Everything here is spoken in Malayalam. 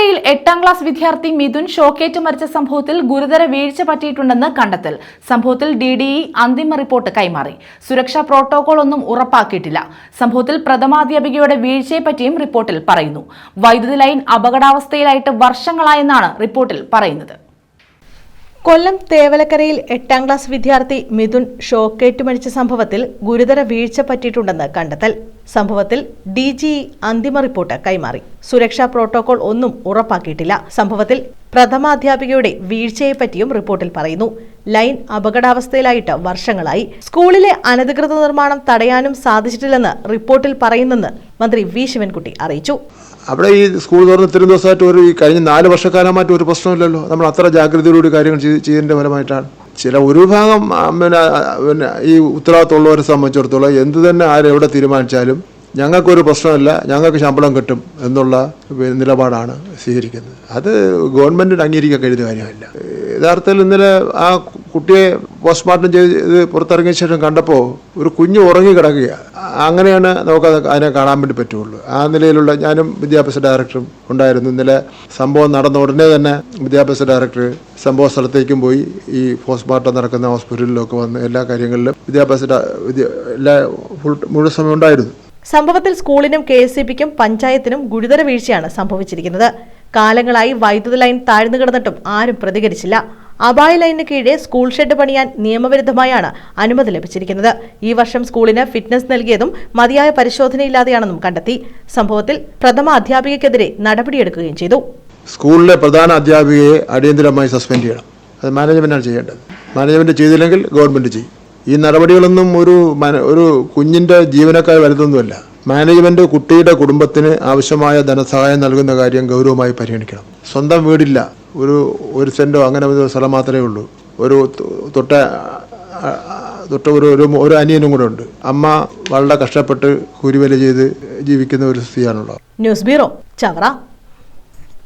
തേവലക്കരയിൽ 8ാം ക്ലാസ് വിദ്യാർത്ഥി മിഥുൻ ഷോക്കേറ്റ് മരിച്ച സംഭവത്തിൽ ഗുരുതര വീഴ്ച പറ്റിയിട്ടുണ്ടെന്ന് കണ്ടെത്തൽ. സംഭവത്തിൽ DDE അന്തിമ റിപ്പോർട്ട് കൈമാറി. സുരക്ഷാ പ്രോട്ടോകോൾ ഒന്നും ഉറപ്പാക്കിയിട്ടില്ല. സംഭവത്തിൽ പ്രഥമാധ്യാപികയുടെ വീഴ്ചയെപ്പറ്റിയും റിപ്പോർട്ടിൽ പറയുന്നു. വൈദ്യുതി ലൈൻ അപകടാവസ്ഥയിലായിട്ട് വർഷങ്ങളായെന്നാണ് റിപ്പോർട്ടിൽ പറയുന്നത്. കൊല്ലം തേവലക്കരയിൽ 8ാം ക്ലാസ് വിദ്യാർത്ഥി മിഥുൻ ഷോക്കേറ്റ് മരിച്ച സംഭവത്തിൽ ഗുരുതര വീഴ്ച പറ്റിയിട്ടുണ്ടെന്ന് കണ്ടെത്തൽ. സംഭവത്തിൽ DGE അന്തിമ റിപ്പോർട്ട് കൈമാറി. സുരക്ഷാ പ്രോട്ടോകോൾ ഒന്നും ഉറപ്പാക്കിയിട്ടില്ല. സംഭവത്തിൽ പ്രഥമാധ്യാപികയുടെ വീഴ്ചയെപ്പറ്റിയും റിപ്പോർട്ടിൽ പറയുന്നു. ലൈൻ അപകടാവസ്ഥയിലായിട്ട് വർഷങ്ങളായി. സ്കൂളിലെ അനധികൃത നിർമ്മാണം തടയാനും സാധിച്ചിട്ടില്ലെന്ന് റിപ്പോർട്ടിൽ പറയുന്നെന്ന് മന്ത്രി V. ശിവൻകുട്ടി അറിയിച്ചു. അവിടെ ഈ സ്കൂൾ തുറന്ന് ഇത്രയും ദിവസമായിട്ട് ഈ കഴിഞ്ഞ 4 വർഷക്കാലമായിട്ട് ഒരു പ്രശ്നമില്ലല്ലോ. നമ്മൾ അത്ര ജാഗ്രതയോടുകൂടി കാര്യങ്ങൾ ചെയ്യുന്നതിൻ്റെ ഫലമായിട്ടാണ്. ഒരു ഭാഗം പിന്നെ ഈ ഉത്തരവാദിത്തമുള്ളവരെ സംബന്ധിച്ചിടത്തോളം എന്ത് തന്നെ ആരെവിടെ തീരുമാനിച്ചാലും ഞങ്ങൾക്കൊരു പ്രശ്നമില്ല, ഞങ്ങൾക്ക് ശമ്പളം കിട്ടും എന്നുള്ള നിലപാടാണ് സ്വീകരിക്കുന്നത്. അത് ഗവൺമെൻറ്റിന് അംഗീകരിക്കാൻ കഴിയുന്ന കാര്യമല്ല. യഥാർത്ഥത്തിൽ ഇന്നലെ ആ കുട്ടിയെ പോസ്റ്റ്മോർട്ടം ചെയ്ത് പുറത്തിറങ്ങിയ ശേഷം കണ്ടപ്പോൾ ഒരു കുഞ്ഞ് ഉറങ്ങി കിടക്കുക. അങ്ങനെയാണ് നമുക്ക് അതിനെ കാണാൻ വേണ്ടി പറ്റുള്ളൂ. ആ നിലയിലുള്ള ഞാനും വിദ്യാഭ്യാസ ഡയറക്ടറും ഉണ്ടായിരുന്നു. ഇന്നലെ സംഭവം നടന്ന ഉടനെ തന്നെ വിദ്യാഭ്യാസ ഡയറക്ടർ സംഭവ സ്ഥലത്തേക്കും പോയി ഈ പോസ്റ്റ്മോർട്ടം നടക്കുന്ന ഹോസ്പിറ്റലിലൊക്കെ വന്ന് എല്ലാ കാര്യങ്ങളിലും മുഴുവൻ സമയം ഉണ്ടായിരുന്നു. സംഭവത്തിൽ സ്കൂളിനും KSEBിക്കും പഞ്ചായത്തിനും ഗുരുതര വീഴ്ചയാണ് സംഭവിച്ചിരിക്കുന്നത്. കാലങ്ങളായി വൈദ്യുതി ലൈൻ താഴ്ന്നു കിടന്നിട്ടും ആരും പ്രതികരിച്ചില്ല. അപായ ലൈനിന് കീഴെ സ്കൂൾ ഷെഡ് പണിയാൻ നിയമവിരുദ്ധമായാണ് അനുമതി ലഭിച്ചിരിക്കുന്നത്. ഈ വർഷം സ്കൂളിന് ഫിറ്റ്നസ് നൽകിയതും മതിയായ പരിശോധനയില്ലാതെയാണെന്നും കണ്ടെത്തി. സംഭവത്തിൽ പ്രഥമ അധ്യാപികയ്ക്കെതിരെ നടപടിയെടുക്കുകയും ചെയ്തു. സ്കൂളിലെ പ്രധാന അധ്യാപികയെ അടിയന്തരമായി സസ്പെൻഡ് ചെയ്യണം. അത് മാനേജ്മെന്റാണ് ചെയ്യേണ്ടത്. മാനേജ്മെന്റ് ചെയ്തില്ലെങ്കിൽ ഗവൺമെന്റ് ചെയ്യും. ഈ നടപടികളൊന്നും ഒരു കുഞ്ഞിന്റെ ജീവനക്കാർ വലുതൊന്നുമല്ല. മാനേജ്മെന്റ് കുട്ടിയുടെ കുടുംബത്തിന് ആവശ്യമായ ധനസഹായം നൽകുന്ന കാര്യം ഗൗരവമായി പരിഗണിക്കണം. സ്വന്തം വീടില്ല, ഒരു സെന്റോ അങ്ങനെ ഒരു സ്ഥലം മാത്രമേ ഉള്ളൂ. ഒരു അനിയനും കൂടെ ഉണ്ട്. അമ്മ വളരെ കഷ്ടപ്പെട്ട് കൂലിവേല ചെയ്ത് ജീവിക്കുന്ന ഒരു സ്ത്രീയാണുള്ളത്. News bureau, Chavara.